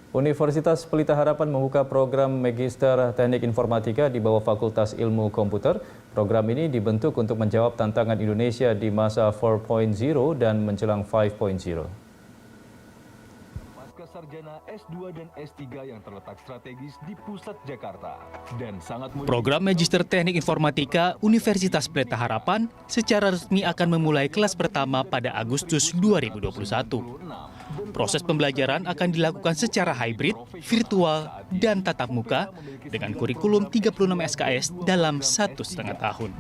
Universitas Pelita Harapan membuka program Magister Teknik Informatika di bawah Fakultas Ilmu Komputer. Program ini dibentuk untuk menjawab tantangan Indonesia di masa 4.0 dan menjelang 5.0. Sarjana S2 dan S3 yang terletak strategis di pusat Jakarta dan sangat mudah. Program Magister Teknik Informatika Universitas Pelita Harapan secara resmi akan memulai kelas pertama pada Agustus 2021. Proses pembelajaran akan dilakukan secara hybrid, virtual, dan tatap muka dengan kurikulum 36 SKS dalam 1,5 tahun.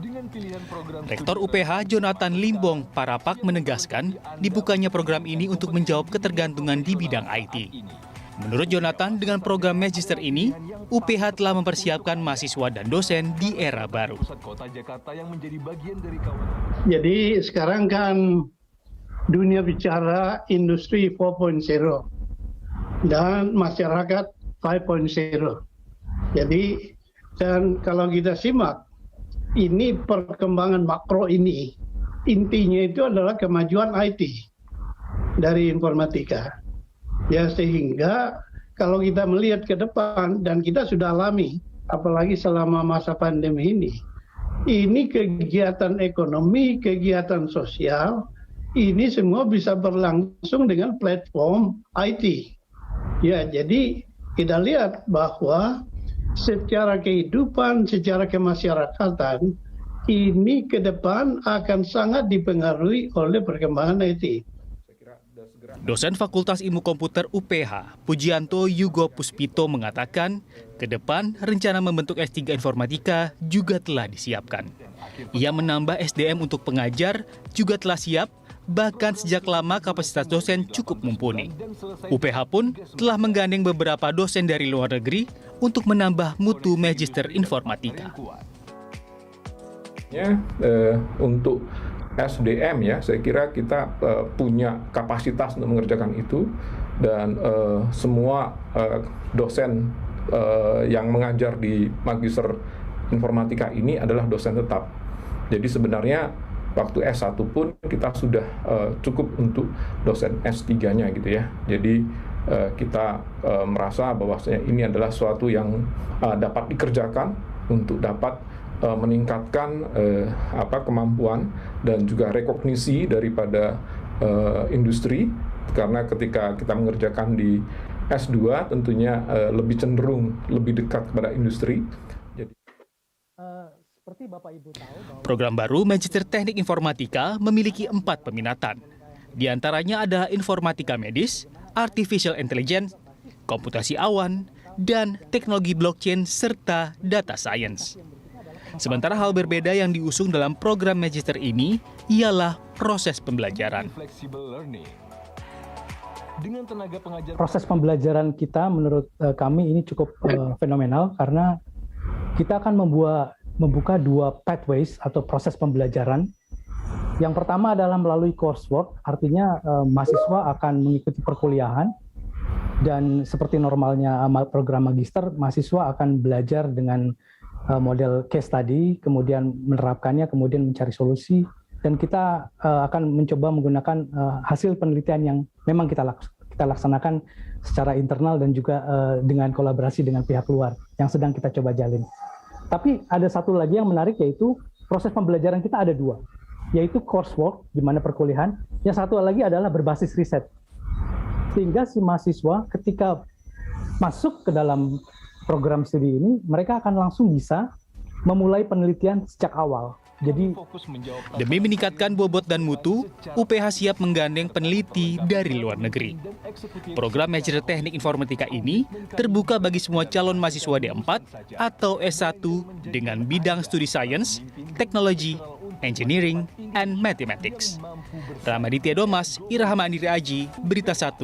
Rektor UPH Jonathan Limbong Parapak menegaskan dibukanya program ini untuk menjawab ketergantungan di bidang IT. Menurut Jonathan, dengan program Magister ini, UPH telah mempersiapkan mahasiswa dan dosen di era baru. Jadi sekarang kan dunia bicara industri 4.0 dan masyarakat 5.0. Jadi dan kalau kita simak ini perkembangan makro ini intinya itu adalah kemajuan IT dari informatika. Ya sehingga kalau kita melihat ke depan dan kita sudah alami apalagi selama masa pandemi ini kegiatan ekonomi, kegiatan sosial ini semua bisa berlangsung dengan platform IT. Ya, jadi kita lihat bahwa secara kehidupan, secara kemasyarakatan, ini ke depan akan sangat dipengaruhi oleh perkembangan IT. Dosen Fakultas Ilmu Komputer UPH, Pujianto Yugo Puspito mengatakan, ke depan rencana membentuk S3 Informatika juga telah disiapkan. Ia menambah SDM untuk pengajar juga telah siap, bahkan sejak lama kapasitas dosen cukup mumpuni. UPH pun telah menggandeng beberapa dosen dari luar negeri untuk menambah mutu Magister Informatika. Untuk SDM ya, saya kira kita punya kapasitas untuk mengerjakan itu dan semua dosen yang mengajar di Magister Informatika ini adalah dosen tetap. Jadi sebenarnya waktu S1 pun kita sudah cukup untuk dosen S3-nya gitu ya. Jadi kita merasa bahwasanya ini adalah suatu yang dapat dikerjakan untuk dapat meningkatkan kemampuan dan juga rekognisi daripada industri, karena ketika kita mengerjakan di S2 tentunya lebih cenderung lebih dekat kepada industri. Program baru Magister Teknik Informatika memiliki 4 peminatan. Di antaranya ada informatika medis, artificial intelligence, komputasi awan, dan teknologi blockchain serta data science. Sementara hal berbeda yang diusung dalam program Magister ini ialah proses pembelajaran. Proses pembelajaran kita menurut kami ini cukup fenomenal karena kita akan membuka 2 pathways atau proses pembelajaran. Yang pertama adalah melalui coursework, artinya mahasiswa akan mengikuti perkuliahan dan seperti normalnya program magister, mahasiswa akan belajar dengan model case study, kemudian menerapkannya, kemudian mencari solusi, dan kita akan mencoba menggunakan hasil penelitian yang memang kita laksanakan secara internal dan juga dengan kolaborasi dengan pihak luar yang sedang kita coba jalin. Tapi ada satu lagi yang menarik, yaitu proses pembelajaran kita ada 2, yaitu coursework, di mana perkuliahan. Yang satu lagi adalah berbasis riset. Sehingga si mahasiswa ketika masuk ke dalam program studi ini, mereka akan langsung bisa memulai penelitian sejak awal. Jadi, demi meningkatkan bobot dan mutu, UPH siap menggandeng peneliti dari luar negeri. Program Magister Teknik Informatika ini terbuka bagi semua calon mahasiswa D4 atau S1 dengan bidang studi sains, teknologi, engineering, and mathematics. Ramaditya Domas, Irahma Andiri Aji, Berita 1.